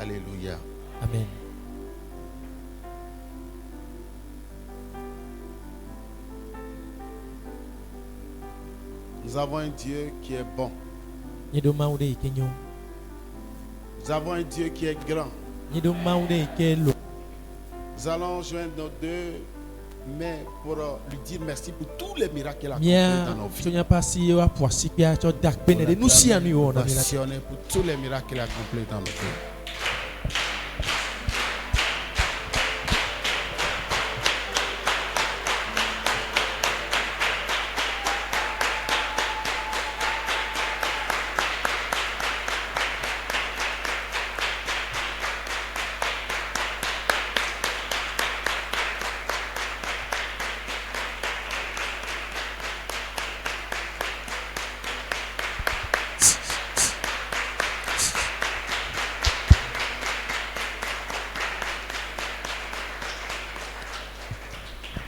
Alléluia. Amen. Nous avons un Dieu qui est bon. Nyedo maude ikenyo. Nous avons un Dieu qui est grand. Nyedo maude ikelo. Nous allons joindre nos deux mains pour lui dire merci pour tous les miracles qu'il a accomplis Mia dans nos vies. sonya pasi wa poisi pia cho dak pene de nusi anu yo na mila. Passionné pour tous les miracles qu'il a accomplis dans nos vies.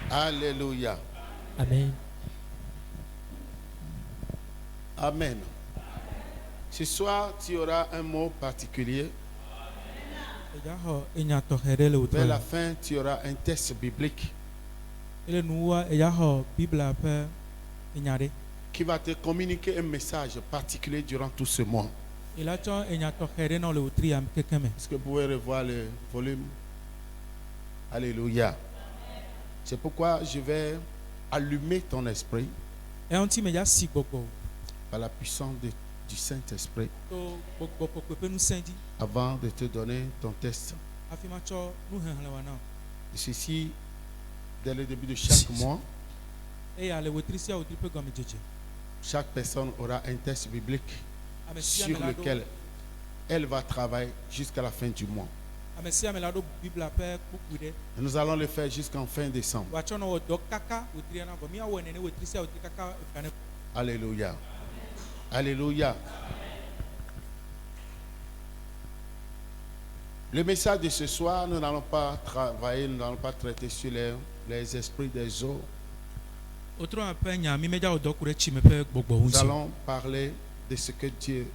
Alléluia. Amen. Amen. Ce soir, tu auras un mot particulier. Eja ho enya to herele utwa. Vers la fin, tu auras un texte biblique Ele nuwa eja ho Bibla pe enyare. qui va te communiquer un message particulier durant tout ce mois. Ila cho enya to here no le utri am kekeme. Est-ce que vous pouvez revoir le volume? Alléluia. C'est pourquoi je vais allumer ton esprit E onti meja si gbogbo. par la puissance du Saint-Esprit To gbogbo popepe nu sendi. avant de te donner ton texte. Afima cho nu henhle wa na. Et ceci, dès le début de chaque mois, E ya le utri sia utri pe gomi jeje. chaque personne aura un texte biblique Amesia sur melado. lequel elle va travailler jusqu'à la fin du mois. Amesia melado Bibla pe kukude. Et nous allons le faire jusqu'en fin décembre. Wa cho no wo dok kaka utri na go mi awo ne utri sia utri kaka fane. Alléluia. Alléluia. Le message de ce soir, nous n'allons pas travailler, nous n'allons pas traiter sur les esprits des eaux. Otro ape nya mi meja odokure chi me pe gbogbo Nous hunsi. allons parler de ce que Dieu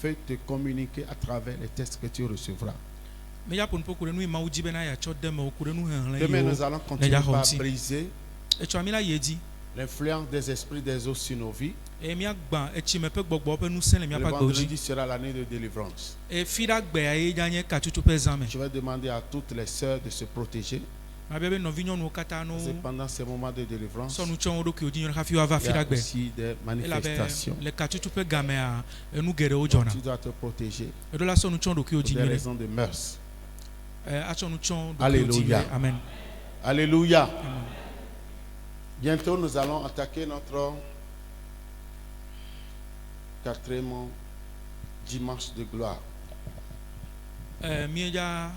fait te communiquer à travers les textes que tu recevras. Meja pon pokure nu ma ujibe na ya cho dem okure nu henhle yo. Demain, nous allons continuer par briser E cho mi la yedi. l'influence des esprits des eaux sur nos vies. E mi agba e chi me pe gbogbo pe nu sen le mi Le apa goji. vendredi sera l'année de délivrance. E fida gbe aye janye ka tutu pe zame. Je vais demander à toutes les sœurs de se protéger. Ma bebe no vinyo nu kata no Parce que pendant ces moments de délivrance, so nu cho odo ki odi nyo ka fi wa va il y fida a gbe. aussi des E la be manifestations. le ka tutu pe game a e nu gere o jona. Tu dois te protéger E do la so nu cho odo ki pour odi des nyo. raisons de mœurs. A cho nu cho odo ki odi Alléluia. nyo. Amen. Alléluia. Amen. Bientôt, nous allons attaquer notre 4e dimanche de gloire. Mi ja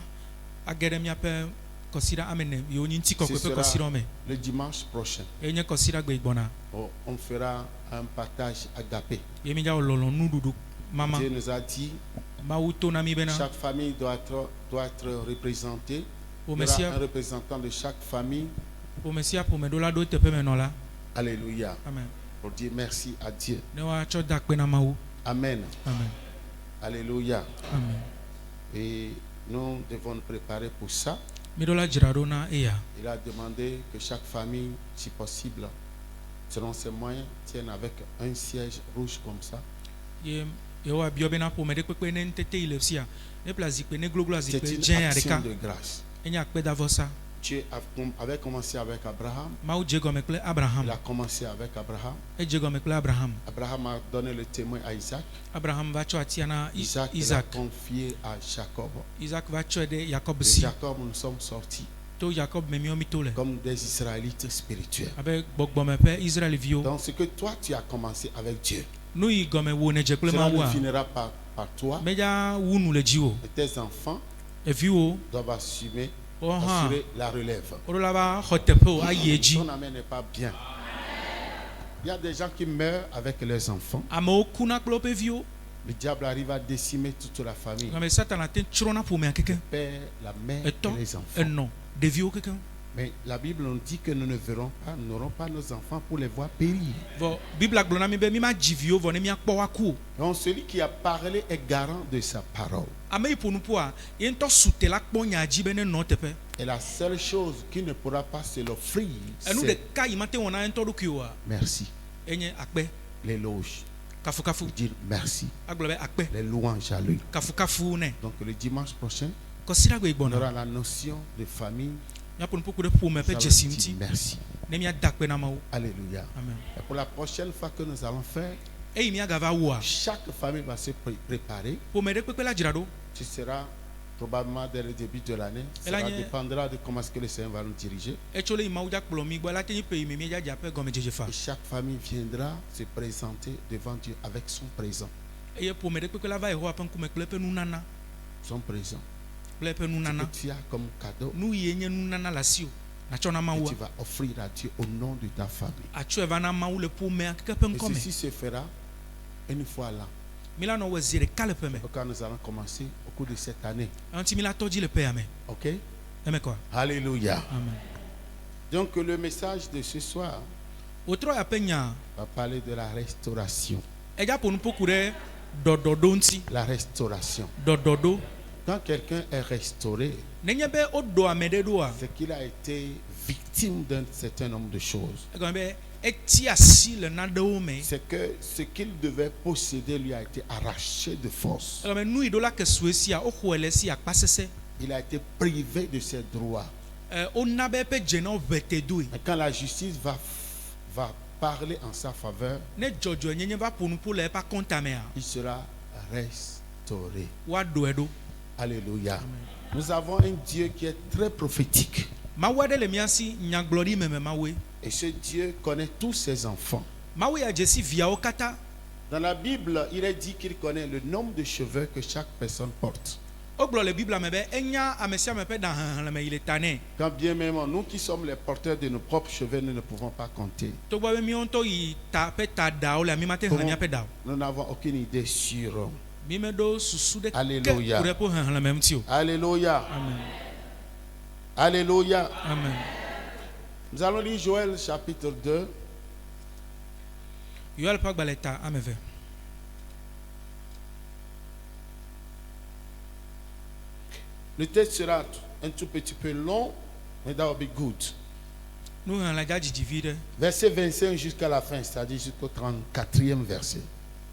agere mi ape kosira amene yo nyi ntiko Ce pe sera kosira me. le dimanche prochain. E nye kosira gbe igbona. On fera un partage agapé. Ye mi ja ololo nu dudu mama. Dieu nous a dit Ma uto na mi bena. chaque famille doit être représentée. O Il y aura un mesia représentant de chaque famille. o mesia po me do la do te pe me no la. Alléluia. Amen. Pour dire merci à Dieu. Ne wa cho da pe na mawu. Amen. Amen. Alléluia. Amen. Et nous devons nous préparer pour ça. Mi do la jirado na eya. Il a demandé que chaque famille, si possible, selon ses moyens, tienne avec un siège rouge comme ça. Ye wa bio bena po me de pe ne ntete ile sia. Ne plazi pe ne gloglo azi C'est pe une jen action arika. de grâce. Enya pe davosa. Dieu avait commencé avec Abraham. Mawu je gome kle Il Abraham. a commencé avec Abraham. E je gome kle Abraham. Abraham a donné le témoin à Isaac. Abraham va cho atia na Isaac l'a Isaac. confié à Jacob. Isaac va cho de Jacob De si. Jacob, nous sommes sortis To Jacob me mi o mi to le. comme des Israélites spirituels. Abe gbogbo me pe Israel vio. Donc, ce que toi, tu as commencé avec Dieu, No yi gome wo ne je kle cela mawu ne a. finira pas par toi. Meja wunu le jiwo. Et tes enfants E viwo doivent assurer Oha. la relève. Orola ba hotepo ayeji. Ton amen n'est pas bien. Il y a des gens qui meurent avec leurs enfants. Amo kuna klope vio. Le diable arrive à décimer toute la famille. Ngame Satan aten chirona po me akeke. Le père, la mère Eton et les enfants. enno de vio keke. Mais la Bible nous dit que nous ne verrons pas, nous n'aurons pas nos enfants pour les voir périr. vɔ Bible gblɔ na mi be mi ma dzi viwo vɔ ne miakpɔ woaku o. Donc celui qui a parlé est garant de sa parole. Ame yi ƒo nu ƒoa ye ŋutɔ sute la kpɔ nya dzi be ne nɔ teƒe. Et la seule chose qui ne pourra pas se l'offrir, Enu c'est ɖeka yi ma te wɔ na ŋutɔ ɖokui oa merci, enye akpɛ, l'éloge, kafukafu, dire merci, agblɔ be akpɛ, les louanges à lui. kafukafu nɛ. Donc le dimanche prochain, Kɔsiɖagbe on gbɔna. aura la notion de famille. Miaƒo nuƒoƒo ɖe ƒome Nous ƒe allons dzesi dire ŋuti merci. ne miada akpɛ na Mawu. Alléluia. Amen. Et pour la prochaine fois que nous allons faire, Eyi miagava woa chaque famille va se préparer. ƒome ɖe kpekpe la dzra ɖo. Ce sera probablement dès le début de l'année. Et là, Ça il y a- dépendra de comment est-ce que le Seigneur va nous diriger. Etso le yi Mawu dza kplɔ mi gbɔ la te nyi pe yi mi miadzadza ƒe gɔmedzedze fa. Et chaque famille viendra se présenter devant Dieu avec son présent. Eye ƒome ɖe kpekpe la va Yehowa ƒe ŋkume kple eƒe nunana Son présent. kple eƒe Ce nunana. que tu as comme cadeau, Nu yi nye nunana le asiwò natsɔ na que Mawu. tu vas offrir à Dieu au nom de ta famille. Atsɔe va na Mawu le ƒomea keke ƒe Et ŋkɔ me. ceci se fera une fois là. Mi la nɔ wɔ zi ɖeka le ƒe me. Quand nous allons commencer au cours de cette année. Eŋuti mi la tɔ dzi le ƒea me. Ok? Eme kɔa. Alléluia. Amen. Donc le message de ce soir Wotrɔ ya ƒe nya va parler de la restauration. edza ƒo nu ƒoku ɖe ɖɔɖɔɖo ŋuti. La restauration. Ɖɔɖɔɖo. Quand quelqu'un est restauré, Nenye be woɖo ame ɖe ɖoa c'est qu'il a été victime d'un certain nombre de choses. egɔme be eti asi le naɖewo me. C'est que ce qu'il devait posséder lui a été arraché de force. Egɔme nu yi ɖo la ke sue sia woxɔe le si akpasese. Il a été privé de ses droits. Wona be eƒe dzenawo ʋe te doe. Et quand la justice va parler en sa faveur, Ne dzɔdzɔenyenye va ƒo nu ƒo le eƒe akɔntamea il sera restauré. woaɖɔe ɖo. Alléluia. Nous avons un Dieu qui est très prophétique. Mawu aɖe le mia si nyagblɔɖi meme Mawue. Et ce Dieu connaît tous ses enfants. Mawu ya dze si viawo katã. Dans la Bible, il est dit qu'il connaît le nombre de cheveux que chaque personne porte. Wogblɔ le Biblia me be enya ame sia ame ƒe ɖa xexlẽme yi le ta nɛ. Quand bien même nous qui sommes les porteurs de nos propres cheveux, nous ne pouvons pas compter. Togbɔ be míawo ŋutɔ yi ta ƒe ta ɖawo le mi ma te xlẽ míaƒe ɖawo. Nous n'avons aucune idée sûre. Mi meɖo susu ɖeke Alléluia. ku ɖe ƒe xexlẽme ŋuti o. Alléluia. Amen. Alléluia. Amen. Nous allons lire Joël chapitre 2. Yoel ƒe agbalẽ ta ame eve. Le texte sera un tout petit peu long, mais that will be good. Nu xexlẽ dza dzidzi vi ɖe. Verset 25 jusqu'à la fin, c'est-à-dire jusqu'au 34e verset.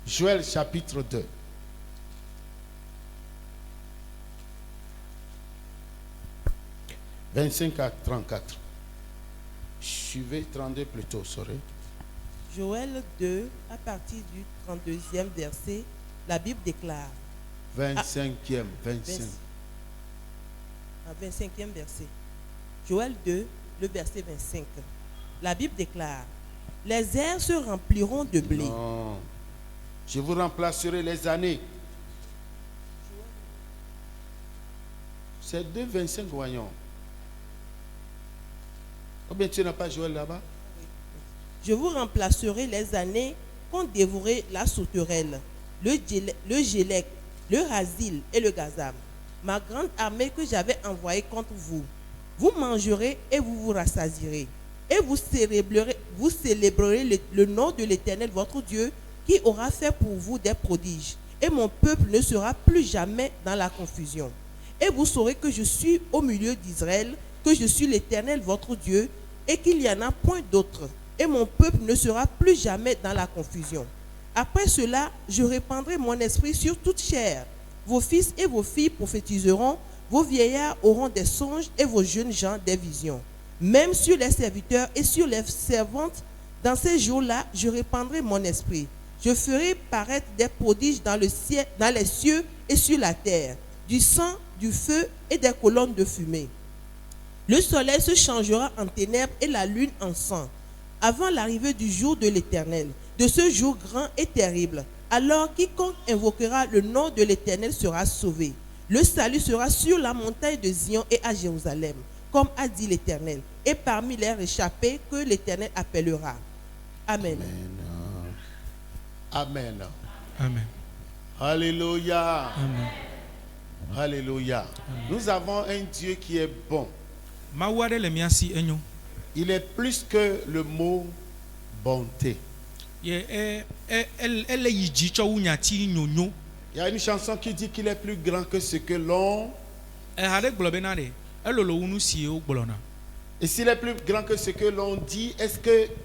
Joël chapitre 2. « 25 à 34. Suivez 32 plutôt, sorry. Joël 2, à partir du 32e verset, la Bible déclare, 25e, 25. 25e verset. Joël 2, le verset 25. La Bible déclare, les airs se rempliront de blé. Non. Je vous remplacerai les années. C'est 2, 25, voyons. Ou bien tu n'as pas Joël là-bas? Je vous remplacerai les années qu'ont dévoré la sauterelle, le gélec, le rasil et le gazam, ma grande armée que j'avais envoyée contre vous. Vous mangerez et vous vous rassasierez. Et vous célébrerez le nom de l'Éternel, votre Dieu, qui aura fait pour vous des prodiges. Et mon peuple ne sera plus jamais dans la confusion. Et vous saurez que je suis au milieu d'Israël, que je suis l'Éternel, votre Dieu, et qu'il n'y en a point d'autre. Et mon peuple ne sera plus jamais dans la confusion. Après cela, je répandrai mon esprit sur toute chair. Vos fils et vos filles prophétiseront, vos vieillards auront des songes et vos jeunes gens des visions. Même sur les serviteurs et sur les servantes, dans ces jours-là, je répandrai mon esprit. Je ferai paraître des prodiges dans le ciel, dans les cieux et sur la terre, du sang, du feu et des colonnes de fumée. Le soleil se changera en ténèbres et la lune en sang, avant l'arrivée du jour de l'Éternel, de ce jour grand et terrible. Alors quiconque invoquera le nom de l'Éternel sera sauvé. Le salut sera sur la montagne de Zion et à Jérusalem, comme a dit l'Éternel, et parmi les réchappés que l'Éternel appellera. Amen. Amen. Amen. Amen. Alléluia. Amen. Alléluia. Nous avons un Dieu qui est bon. Mawu aɖe le mia si enyo. Il est plus que le mot bonté. Ye ele yi dzi tsɔ wu nyati nyonyo. Il y a une chanson qui dit qu'il est plus grand que ce que l'on... Ha ɖe gblɔ bena ɖe elolo wu nu siwo gblɔna. Et s'il est plus grand que ce que l'on dit,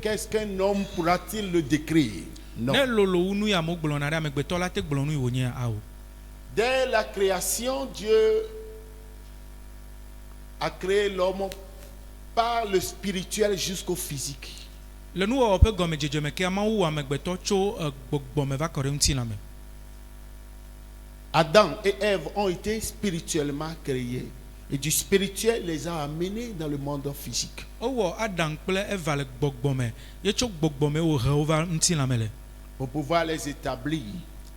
qu'est-ce qu'un homme pourra-t-il le décrire? Non. Ne lolo wu nu ya mo gblɔna ɖe amegbetɔ la te gblɔ nu yi wònye awo. Dès la création, Dieu a créé l'homme par le spirituel jusqu'au physique. Le nuwɔwɔ ƒe gɔmedzedze me kea Mawu wɔ amegbetɔ tso gbɔgbɔ va kɔ ɖe ŋutilã me. Adam et Ève ont été spirituellement créés. Et du spirituel les a amenés dans le monde physique. Owɔ Adam kple Eva le gbɔgbɔ me. Ye tso gbɔgbɔ me wo he wo va ŋutilã me le. Pour pouvoir les établir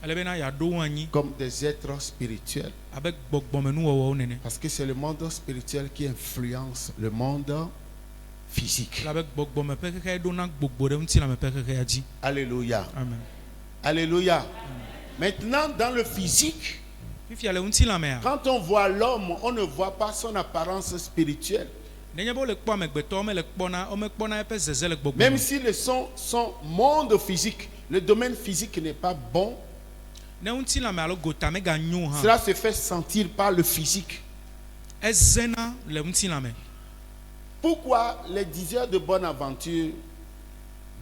Ale bena yeaɖo wo anyi comme des êtres spirituels. abe gbɔgbɔ me nuwɔwɔwo nene. Parce que c'est le monde spirituel qui influence le monde physique. Labe gbɔgbɔ me ƒe xexe ɖona gbogbo ɖe ŋutilã me ƒe xexea dzi. Alléluia. Amen. Alléluia. Maintenant, dans le physique, Fifia le ŋutilã mea. quand on voit l'homme, on ne voit pas son apparence spirituelle. Nenye be wole kpɔ amegbetɔ wome le kpɔna womekpɔna eƒe zeze le gbɔgbɔ Même me. si son monde physique, le domaine physique n'est pas bon, Ne ŋutilã me alo gota meganyo hã. cela se fait sentir par le physique. Ezena le ŋutilã me. Pourquoi les diseurs de bonne aventure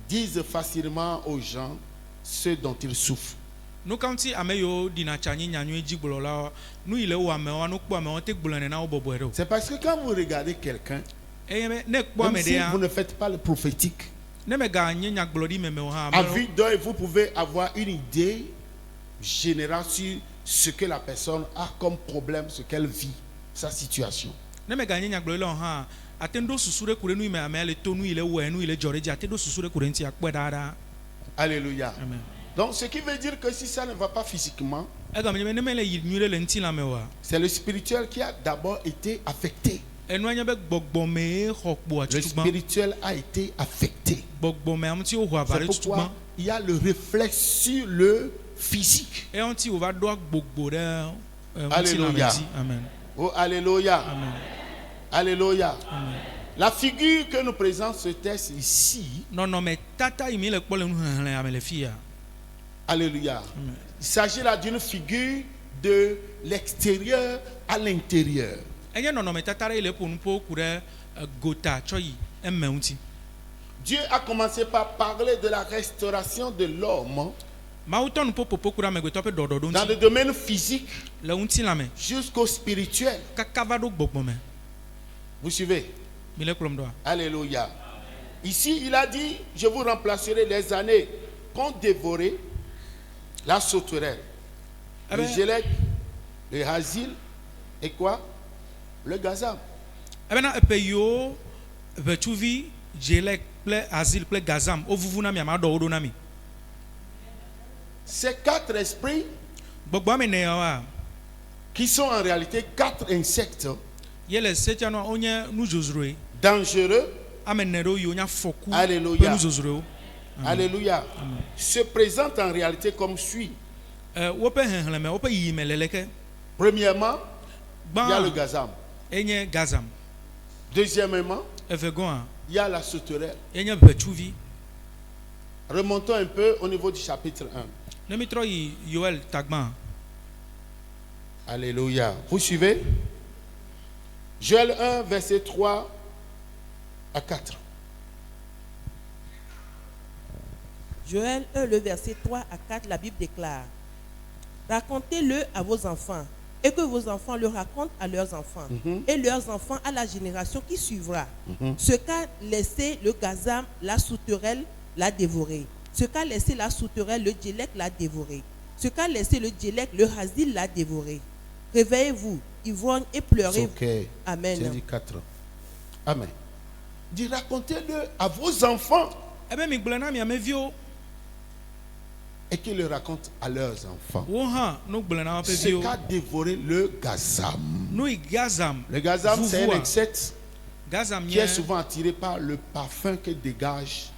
disent facilement aux gens ce dont ils souffrent? Nu ka ŋuti ame yiwo ɖina tsa nyi nyanyui dzigblɔlawo nu yi le wo amewo nu kpɔ amewo te gblɔe na wo bɔbɔe ɖe o. C'est parce que quand vous regardez quelqu'un, Eye be ne kpɔ même ame si ɖea vous ne faites pas le prophétique, ne meganye nyagblɔɖi memewo hã à amewo- vue d'œil, vous pouvez avoir une idée générale sur ce que la personne a comme problème, ce qu'elle vit, sa situation. ne meganye nyagblɔɖilawo hã ate ŋu ɖo susu ɖe ku ɖe nu yi me amea le to nu yi le wɔe nu yi le dzɔ ɖe dzi ate ɖo susu ɖe ku ɖe ŋuti akpɔe ɖaɖa. Alléluia. Amen. Donc, ce qui veut dire que si ça ne va pas physiquement, Egɔme nye be ne mele yi nyui ɖe le ŋutilã me oa c'est le spirituel qui a d'abord été affecté. enua nye be gbɔgbɔ mee xɔ kpoa Le tutugbã. spirituel a été affecté. Gbɔgbɔ me ŋuti wo ho ava C'est ɖe tutugbã. pourquoi il y a le réflexe sur le physique. Eya ŋuti wòva ɖo agbogbo ɖe ŋutilã me Alléluia. dzi. Amen. Oh, alléluia. Amen. Alléluia. Amen. La figure que nous présente ce texte ici, Nɔnɔme tata yi mi le kpɔ le nuxexlẽa me le fia. alléluia. Amen. Il s'agit là d'une figure de l'extérieur à l'intérieur. Enye nɔnɔme tata ɖe yi le ƒo nu ƒo ku ɖe gota tsɔ yi eme ŋuti. Dieu a commencé par parler de la restauration de l'homme Mawu tɔ nu ƒoƒoƒo ku ɖe amegbetɔ ƒe ɖɔɖɔɖo dans ŋuti le domaine physique le ŋutilã me jusqu'au spirituel. kaka va ɖo gbɔgbɔ me. Vous suivez? Mi le kplɔm ɖoa. Alléluia. Ici, il a dit, je vous remplacerai les années qu'ont dévoré la sauterelle, le ben- gélec, le hasil et quoi? Le gazam. Ebena eƒe yiwo ʋetsuvi dzelek kple azil kple gazam wovuvu na mi ama ɖɔ wo ɖo na mi. Ces quatre esprits Gbɔgbɔ ame ne yawoa qui sont en réalité quatre insectes ye le setianua wonye nu zozroe. dangereux, Ame ne ɖewo yiwo nye afɔku Alléluia. ƒe nu zozroewo. alléluia, se présentent en réalité comme suit. Woƒe xexlẽme woƒe yiyime le leke. Premièrement, il y a le Gbã gazam. enye gazam. Deuxièmement, Evegɔa il y a la sauterelle. enye ʋetsuvi. Remontons un peu au niveau du chapitre 1. Ne mi trɔ yi Yoel tagbã. Alléluia. Vous suivez? Joël 1, verset 3 à 4. Joël 1, le verset 3 à 4, la Bible déclare: racontez-le à vos enfants, et que vos enfants le racontent à leurs enfants, et leurs enfants à la génération qui suivra. Ce qu'a laissé le gazam, la sauterelle, l'a dévoré. Ce qu'a laissé la sauterelle, le djélek, l'a dévoré. Ce qu'a laissé le djélek, le hasil, l'a dévoré. Réveillez-vous, ivrogne, et pleurez. Ok. Amen. J'ai dit 4. Amen. Dis, racontez-le à vos enfants Ebe mi gblɔ na mia meviwo. et qu'ils le racontent à leurs enfants. Wo hã nu gblɔ na woƒe Ce viwo. qu'a dévoré le gazam. Nu yi gazam. Le gazam, c'est un Vuvua. insecte Gazam qui est nye souvent attiré par le parfum que dégagent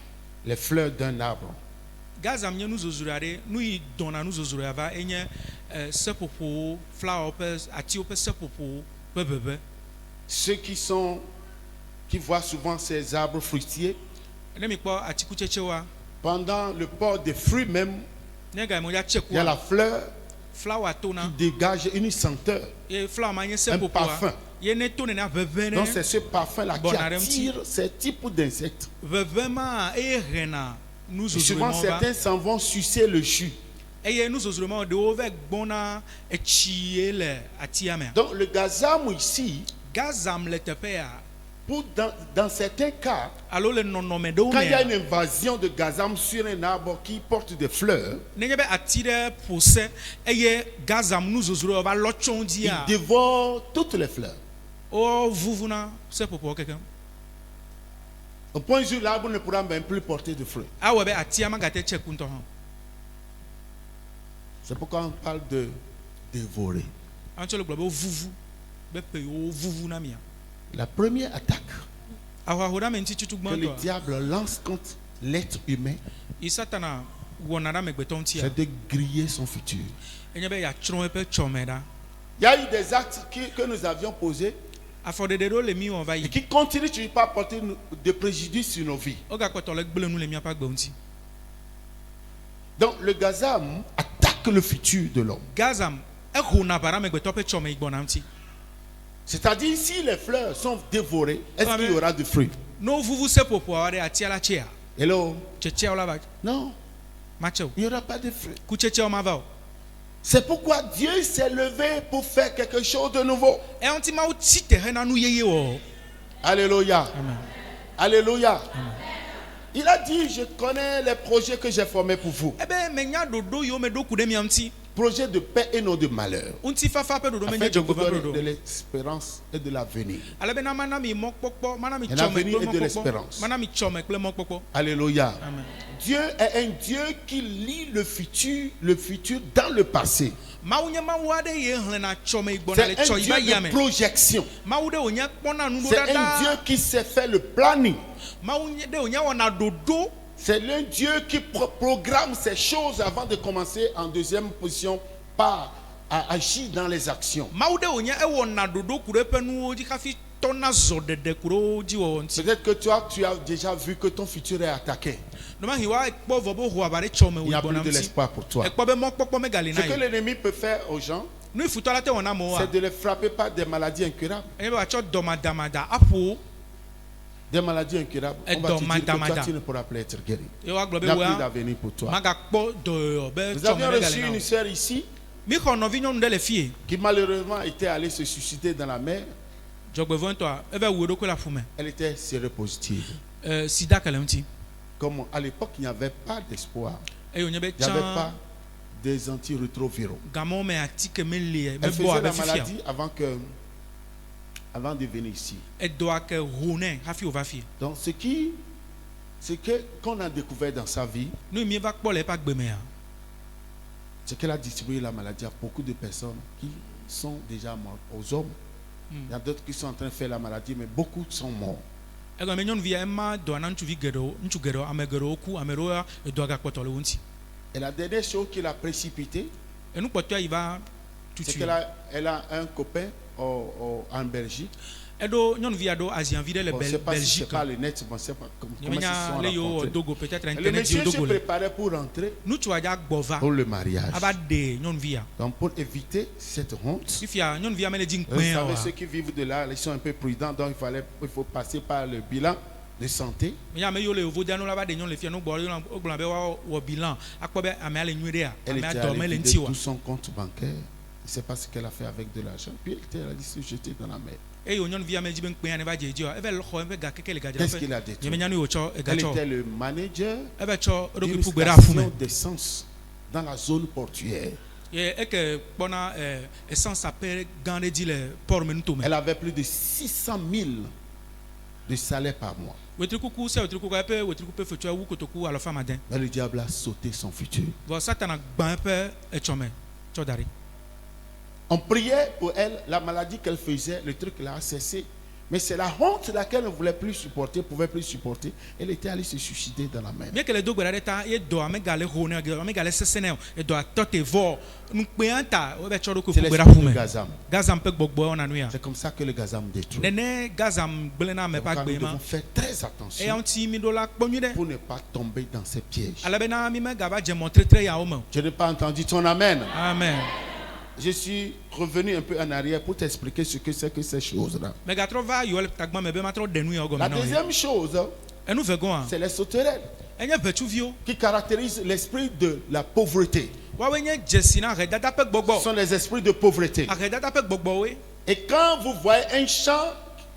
les fleurs d'un arbre. gazam nye nu zozroe aɖe nu yi dɔna nu zozroe va enye seƒoƒowo flower ƒe atiwo ƒe seƒoƒowo ƒe ʋeʋẽ. Ceux qui sont qui voit souvent ces arbres fruitiers, ne mi kpɔ atikutsetsewoa pendant le port des fruits même, ne ga mo ya tse il y a la kua fleur flawa qui tona dégage une senteur. ye flawa ma nye Un seƒoƒoa parfum. ye ne to nena veve Donc ne c'est ce parfum-là qui Bon, arrête. attire ces types d'insectes. veve ma eye hena Et nuzozro souvent ma va certains s'en vont sucer le jus. eye nuzozro ma ɖewo vɛ gbɔna etsi ye le atia mea Donc le gazam ici, gazam le teƒe ya dans certains cas, alo le nɔnɔme ɖewo quand il y a mea une invasion de gazam sur un arbre qui porte des fleurs, nenye be ati ɖe ƒo se eye gazam nuzozro va lɔ tso il dzia dévore toutes les fleurs. wo vuvuna seƒoƒoa kekem Au point où l'arbre ne pourra même plus porter de fruits. awɔ be atia magate tse ku ŋutɔ hã C'est pourquoi on parle de dévorer. antsɔ le gblɔ be wovuvu be pe wo vuvu na mia La première attaque ahoaho ɖa me ŋuti tutu que le gbãtɔa diable lance contre l'être humain, yi satana wɔna ɖe amegbetɔ ŋutia c'est de griller son futur. enye be yeatsrɔ̃ eƒe tsɔme ɖa Il y a eu des actes que nous avions posés afɔɖeɖe ɖewo le mi wɔm va et yi qui continuent toujours pas à porter de préjudice sur nos vies. wogakpɔtɔ le gblẽ nu le miaƒe agbe ŋuti Donc le gazam attaque le futur de l'homme. gazam ehona va ɖe amegbetɔ ƒe tsɔme yi gbɔna ŋuti C'est-à-dire si les fleurs sont dévorées, est-ce qu'il y aura du fruit? ne wovuvu seƒoƒoa ɖe atia la tsea Hello? tsetseawo la va Non, matse o il n'y aura pas de fruit. kutsetseawo ma va o C'est pourquoi Dieu s'est levé pour faire quelque chose de nouveau. eŋuti mawo tsi te hena nu yeye wɔ Alléluia. amen Alléluia. Il a dit, je connais les projets que j'ai formés pour vous. ebe menya ɖoɖo yiwo meɖo ku ɖe mia ŋuti Projets de paix et non de malheur. ŋutifafa ƒe ɖoɖo Afin menye de vous dzɔgbevɔ donner de ɖoɖo l'espérance et de l'avenir. ale bena mana mi mɔkpɔkpɔ mana mi Un tsɔme avenir kple et de mɔkpɔkpɔ l'espérance. mana mi tsɔme kple mɔkpɔkpɔ Alléluia. amen Dieu est un Dieu qui lit le futur dans le passé. mawu nye mawu aɖe ye hlẽna tsɔme yi gbɔna C'est le un tsɔ yi va Dieu yia de me projection. mawu ɖe wònya kpɔna nu ɖo C'est un Dieu ɖaɖa qui sait faire le planning. mawu ɖe wònya wɔna ɖoɖo C'est un Dieu qui programme ces choses avant de commencer en deuxième position par à agir dans les actions. mawu ɖe wònya ewɔna ɖoɖo ku ɖe eƒe nuwo dzi hafi tɔna zɔɖeɖe ku ɖe wo dzi wɔwɔ ŋuti Peut-être que toi, tu as déjà vu que ton futur est attaqué. nɔmahi woakpɔ vɔ be ho ava ɖe tsɔme Il wò n'y a gbɔna plus de ŋuti l'espoir pour toi. ekpɔ be mɔkpɔkpɔ megali Ce na que yi l'ennemi peut faire aux gens, nu yi futɔ la te wɔna amewoa c'est de les frapper par des maladies incurables. enye be wòatsɔ dɔmadamada aƒo Des maladies incurables. Et On va te dire que toi, domada. tu ne pourras plus être guéri. ye woagblɔ Il be n'y a plus woa d'avenir pour toi. magakpɔ dɔyɔ be Nous tsɔme avions reçu megali na une wo sœur ici mi xɔ nɔvi nyɔnu ɖe le fie qui malheureusement était allée se suicider dans la mer. dzɔgbevɔ ŋutɔa eve wu eɖokui le aƒu me Elle était séropositive. sida ke le ŋuti Comme à l'époque, il n'y avait pas d'espoir. eye wònye be Il n'y avait tsã pas des antirétroviraux. gamewo me atike meli Elle mebɔ faisait abe la fifia maladie avant de venir ici. edɔa ke ho nɛ hafi wòva fie Donc, qu'on a découvert dans sa vie, nu yi mi va kpɔ le eƒe agbe mea c'est qu'elle a distribué la maladie à beaucoup de personnes qui sont déjà mortes, aux hommes. Il y a d'autres qui sont en train de faire la maladie, mais beaucoup sont morts. egɔme be nyɔnuvia ema dɔa na ŋutsuvi geɖewo ŋutsu geɖewo ame geɖewo ku ame ɖewo edɔa gakpɔtɔ le wo ŋuti Et la dernière chose qui l'a précipité, enu kpɔtɔa yi va c'est tutu qu'elle a un copain en Belgique. eɖo nyɔnuvia ɖo aziavi ɖe le Bon, je ne sais pas si c'est Belgique pas le net, bon, je ne sais pas comment ils se nyemenya sont le yiwo wɔ rencontrés. dogo peut-être Et le internet monsieur yiwo se dogo le préparait pour rentrer ŋutsua dza gbɔ va pour le mariage. ava ɖe nyɔnuvia Donc pour éviter cette honte, fifia nyɔnuvia mele dzi vous ŋkpɛ savez, wa ceux qui vivent de là, ils sont un peu prudents, donc il faut passer par le bilan de santé. menya ame yiwo le yevodia no la va ɖe nyɔnu le fia no gbɔ wogblɔ be woawɔ bilan akpɔ be amea le nyui ɖea Elle amea était dɔ allée mele vider ŋuti wa tout son compte bancaire. Je ne sais pas ce qu'elle a fait avec de l'argent. Puis elle était allée se jeter dans la mer. eye wo nyɔnuvia me dzi be ŋkpɛa ne va dze dzi wa eve xɔ eƒe ga keke le Qu'est-ce qu'il gadzraƒe a détruit? nyemenya nu yi wòtsɔ Elle egatsɔ était le manager eve tsɔ eɖokui d'une ƒu gbe ɖe aƒu me station d'essence dans la zone portuaire. ye eke kpɔna essence aƒe gã ɖe dzi le port me nuto me Elle avait plus de 600 000 de salaire par mois. wetri kuku sia wetri kuku eƒe wetri kuku ƒe fetsɔa wu kotoku alɔfa made Mais le diable a sauté son futur. vɔ satana gbã eƒe etsɔme tsɔ da ɖi On priait pour elle, la maladie qu'elle faisait, le truc là a cessé. Mais c'est la honte laquelle elle ne voulait plus supporter, pouvait plus supporter. Elle était allée se suicider dans la mer. Bien que les deux gars ta ye do amegale rone amegale sesene e do atote vo npeanta o be choro ko C'est gbera l'esprit fume de Gazam. gazam pe gbogbo ona nuya C'est comme ça que le Gazam détruit. nene gazam gblena me Donc, pa nous gbe ma devons faire très e attention anti mi do la kponyu de pour ne pas tomber dans ces pièges. alabena mi me gaba je montrer très ya o mo. Je n'ai pas entendu ton amen. Amen. Je suis revenu un peu en arrière pour t'expliquer ce que c'est que ces choses-là. Me ga tro va yo le tagba me be ma tro denu ya go La me no deuxième chose, e nu vegon a c'est les sauterelles enye vetuvio qui caractérisent l'esprit de la pauvreté. wa we nye jesina re dada pe gbogbo Ce sont les esprits de pauvreté. a re dada pe gbogbo we Et quand vous voyez un champ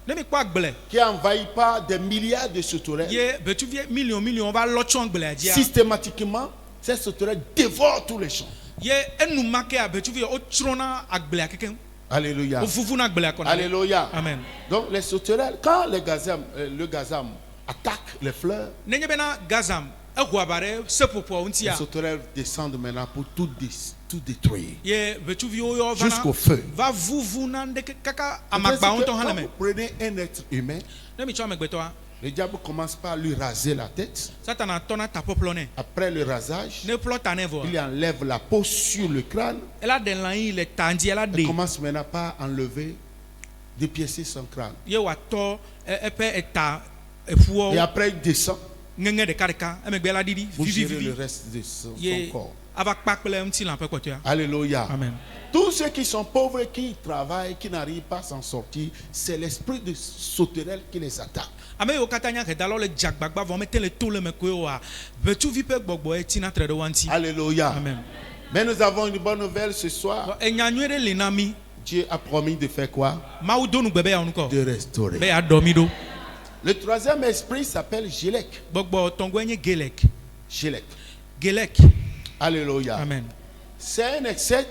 ne mi kwa gble qui est envahi par des milliards de sauterelles, ye vetuvie million va lo chon gble dia systématiquement, ces sauterelles dévorent tous les champs. ye enu make a vetuvie o trona agble akeken Alléluia. o fufu na agble akona. Alléluia. Amen. Donc les sauterelles, quand le gazam attaque les fleurs, Nenye bena gazam ehuabare sepopo les untia sauterelles descendent maintenant pour tout détruire. ye vetuvio yo Jusqu'au feu. va vuvu na de kaka C'est amagba que onto quand haname vous prenez un être humain, ne mi chwa megbeto a le diable commence par lui raser la tête. satana tona tapoplone Après le rasage, ne plota nevo il enlève la peau sur le crâne. ela de lan le tandi ela Il de commence maintenant par enlever, dépiécer son crâne. ye wa to epe eta efuo Et après, il descend ngenge de karika emegbe ela didi pour vivi gérer le vivi reste de son ye corps. ava kpakple mti lan pe kotia. Alléluia. Amen. Tous ceux qui sont pauvres, qui travaillent, qui n'arrivent pas à s'en sortir, c'est l'esprit de sauterelle qui les attaque. Ame yo katanya ke dalo le jagbagba vo mete le to le meko wa vetuvi pe gbogbo e tina tre do wanti. Alléluia. Amen. Mais nous avons une bonne nouvelle ce soir. Enyanwere le nami Dieu a promis de faire quoi? mawu donu gbebe ya onko De restaurer. be ya domido Le troisième esprit s'appelle Gélec. gbogbo tongo enye gelek Gélec. gelek. Alléluia. Amen. C'est un excès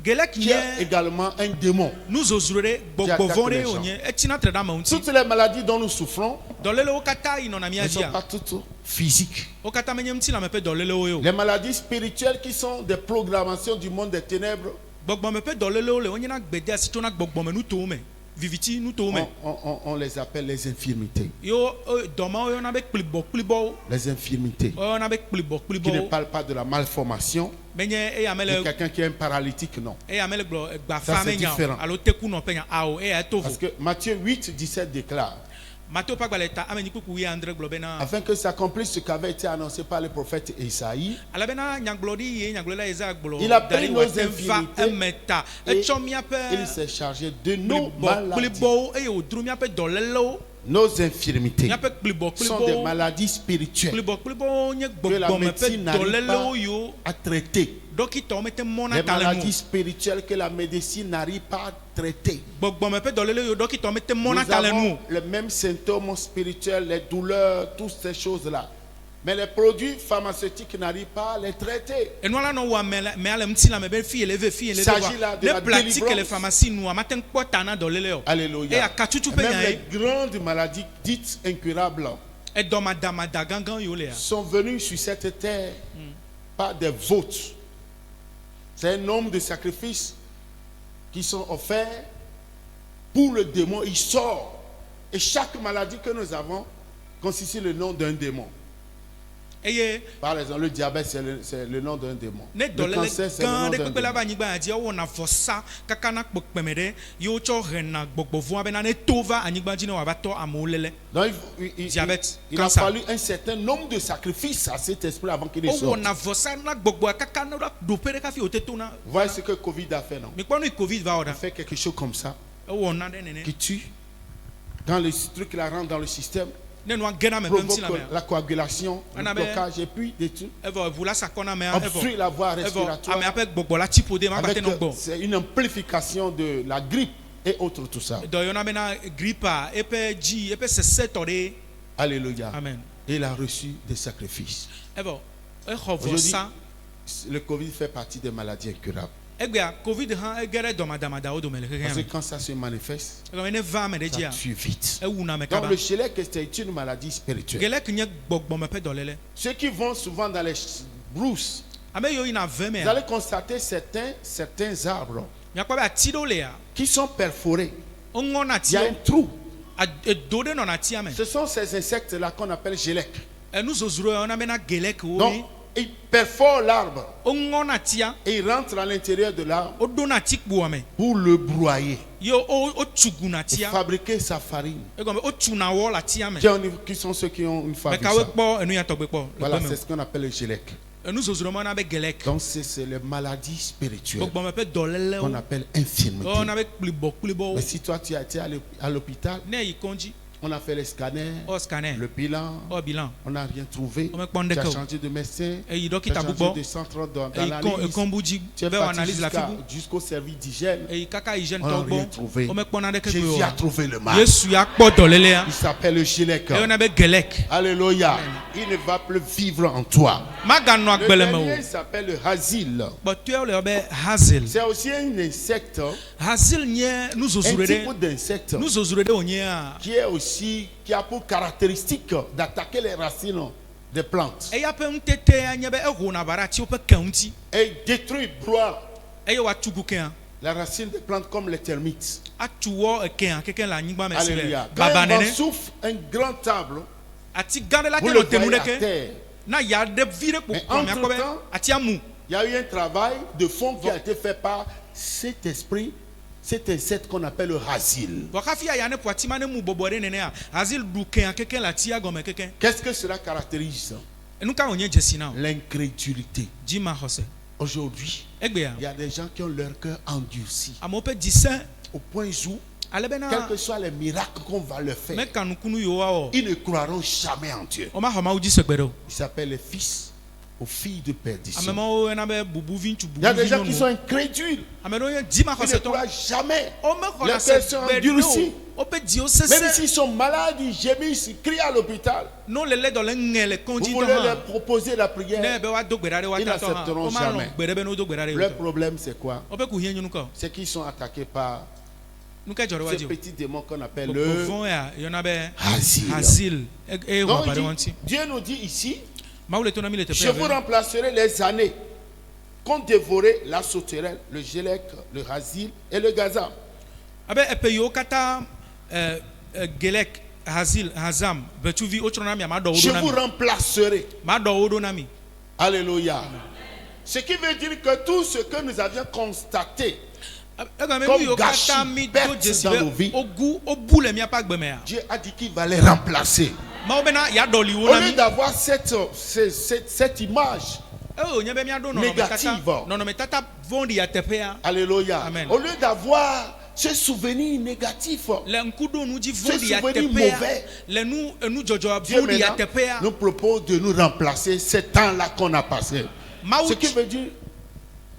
Gelek qui est nye également un démon. nous osurere gbogbo attaque vore les gens. onye e tina tre da ma unti Toutes les maladies dont nous souffrons dolele o kata ino na ne miaji sont pas toutes physiques. o kata menye mti la me pe dolele o yo Les maladies spirituelles qui sont des programmations du monde des ténèbres, gbogbo me pe dolele o le onye na gbede asito na gbogbo me nu to me viviti nu to me on les appelle les infirmités. yo doma o yo na be kplibo Les infirmités o yo na be kplibo qui ne parlent pas de la malformation menye e ya de mele quelqu'un qui est un paralytique, non. e ya mele glo gba Ça, fa c'est menya différent. alo teku no penya ao e ya tovo Parce que Matthieu 8, 17 déclare, Matthieu pa gbaleta ameni kuku ya andre glo bena afin que s'accomplisse ce qui avait été annoncé par le prophète Isaïe, ala bena nyanglodi ye nyanglola eza glo il a pris dari nos wa temfa infirmités emeta et e chomia pe il s'est chargé de nos kplibo maladies. kplibo e yo drumia pe dolelo Nos infirmités nya pe kplibo sont des kplibo maladies spirituelles kplibo nye que la gbogbo me pe médecine n'arrive dolelo pas yo à traiter. dokita o mete mona Les maladies talenu spirituelles que la médecine n'arrive pas à traiter. gbogbo me pe dolelo yo dokita o mete Nous mona talenu avons les mêmes symptômes spirituels, les douleurs, toutes ces choses-là. Mais les produits pharmaceutiques n'arrivent pas à les traiter. enwala no wa me ale mti la me be fi eleve Il s'agit là de ne la pratique délivrance. les pharmacies nous amaten kpota na dolele yo Alléluia. et à Kachuchu Et même Penya, les grandes maladies dites incurables et domada gangan yo le sont venues sur cette terre par des votes. C'est un nombre de sacrifices qui sont offerts pour le démon. Il sort. Et chaque maladie que nous avons constitue le nom d'un démon. eye Par exemple, le diabète, c'est le nom d'un démon. ne Le dolele cancer, c'est le nom gan de d'un pepe la démon. ba nyigba adi wo na vosa kaka na kpokpeme de yo cho rena gbogbo vo abena ne tova anyigba ji ne wa ba to amolele Donc, Diabète, il a cancer. fallu un certain nombre de sacrifices à cet esprit avant qu'il ne o wo sorte. na vosa na gbogbo kaka na do pere ka fi o teto na Vous voyez ce que Covid a fait, non? mi kponu covid va Il a oda fait quelque chose comme ça, o wo na de nene qui tue, dans le truc qui la rentre dans le système, ne no gena me mti la provoque me la coagulation, le Anabe. blocage, et puis des trucs, evo vula sakona me obstrue la voie evo respiratoire. ame ape gbogbo la tipo de ma Avec, bate no gbo c'est une amplification de la grippe et autres, tout ça. do yo na bena gripa epe ji epe sese tore Alléluia. amen Et il a reçu des sacrifices. evo e ho Aujourd'hui, vosa le Covid fait partie des maladies incurables. egbea covid ha egere domada o do mele Parce que keke quand ça se manifeste, ame ne va me de ça dia tue vite. e wu na me Donc kaba le chélek, c'est une maladie spirituelle. gele kinye gbogbo me pe dolele Ceux qui vont souvent dans les brousses, ame yo ina ve me vous allez constater certains arbres ya kwa ba ti do le ya qui sont perforés. o ngona Il ti y a un trou. edo ɖe nɔna tia me. Ce sont ces insectes-là qu'on appelle gélec. Enu zozro ya wona bena gelek wo. Donc, ils perforent l'arbre Ongona tia. et ils rentrent à l'intérieur de l'arbre Odona tikpo me. pour le broyer Yo o tsuguna et tia. fabriquer sa farine. Egome o tsuna wo la tia me. Qui sont ceux qui ont une Me fabrique kawe ça? kpo enu ya togbe kpo. Voilà, c'est ce qu'on appelle le gélec. Enu zozro mo na be gelek. Donc, c'est les maladies spirituelles Gbogbo me pe dolele qu'on o. appelle infirmité. O na be klibo. Mais si toi tu as été à l'hôpital, Ne yi konji. on a fait les scanners, O scanner. le bilan, O bilan. on n'a rien trouvé. On me prend des Tu as cas. changé de médecin, E yi tu as dokita changé gbogbo. de centre dans E yi l'analyse. kombuji Tu es be parti analyse la figu. jusqu'au service d'hygiène. E yi kaka hygiène On n'a togbo. rien trouvé. O me kpona de kekwe Jésus o. a trouvé le mal. Yesu ya kpɔ dɔléle ya. Il s'appelle le gélec. E yɔna be gelek. Alléluia. Il ne va plus vivre en toi. Maganɔ Le agbele me dernier o. s'appelle le hasil. Kpɔtɔe le be hazel. C'est aussi un insecte, Hazel nye un nuzozure type ɖe. d'insecte Nuzozure ɖe wonye ya. qui a pour caractéristique d'attaquer les racines des plantes Eya ƒe ŋutetea nye be ehona va ɖe atiwo ƒe ke ŋuti. et détruit, broie Eye woatugu kea. la racine des plantes comme les termites. Atu wɔ ekea keke le anyigba me si le Alléluia. Quand baba un vent nene. souffle, un grand arbre, Ati gã ɖe la vous te le le te nu voyez à ɖeke. terre. Na ya ɖe vi ɖe Mais kpɔkpɔ miakpɔ be entre-temps, atia mu. Il y a eu un travail de fond qui a été fait par cet esprit, cet insecte qu'on appelle le hasil. Vɔ hafi ya ne ƒo ati ma ne mu bɔbɔ ɖe nenea. Hazel ɖu kea keke le atia gɔme keke. Qu'est-ce que cela caractérise? Nu ka wonye dzesi na o. L'incrédulité. Dzima xɔse. Aujourd'hui, Egbea. il y a des gens qui ont leur cœur endurci Amewo ƒe dzise au point où, ale quels bena que soient les miracles qu'on va leur faire, meka nukunu yiwo awɔ. ils ne croiront jamais en Dieu. O ma xɔ Mawu dzi segbe ɖe o. Ils s'appellent les fils aux filles de Ame perdition. mawo yɔna be bubuvi ŋutsu Il y a des bubuvi gens qui sont nyɔnu. incrédules. Ame ɖewo nye dzima Ils ne xɔsetɔ. croient jamais. O me xɔna Les cœurs sont segbe ɖe endurcis. o. Woƒe dziwo Même sese. s'ils sont malades, ils gémissent, ils crient à l'hôpital. No le dɔ le ŋe le Vous kɔndzi voulez dɔ leur hã. proposer la Ne prière. be woado gbe ɖa ɖe Ils woatɔ hã. n'accepteront O ma jamais. lɔ̃ gbe ɖe be ne wodo gbe ɖa ɖe Leur wo. problème, c'est quoi? Woƒe kuhie nye nu ka o. C'est qu'ils sont attaqués par Nu ka dzɔ ɖe ce woadzi o. petit démon qu'on appelle Gbogbo le vɔ̃ ya yɔna be Hasil. hasil. Eye wɔ Donc, aba ɖe il wo dit- ŋuti. Dieu nous dit ici, Mawu le to na mi le teƒe je ya vous be. remplacerai les années qu'ont dévoré la sauterelle, le gélec, le hasil et le gazam. Abe eƒe yiwo katã gelek hasil hazam ʋetsuvi wotsrɔ̃ na mi a ma ɖɔ wo Je ɖo na vous mi. remplacerai. Ma ɖɔ wo ɖo na mi. Alléluia. Ce qui veut dire que tout ce que nous avions constaté, Egɔme Comme nu yiwo gâchis, katã mi do pertes dzesi dans nos vies. be wobu le miaƒe agbe mea. Dieu a dit qu'il va les remplacer. Mawu bena yeaɖɔli wo Au na lieu mi. d'avoir cette image, Nye be miaɖo Négative. nɔnɔmetata vɔ̃ɖi ya teƒea. alléluia, Amen. au lieu d'avoir ce souvenir négatif, Le ŋkuɖonu dzi Ce vɔ̃ɖi ya souvenir teƒea. mauvais. Le nu dzɔdzɔ Dieu vɔ̃ɖi ya maintenant teƒea. nous propose de nous remplacer ce temps-là qu'on a passé. Mawu Ce qui veut dire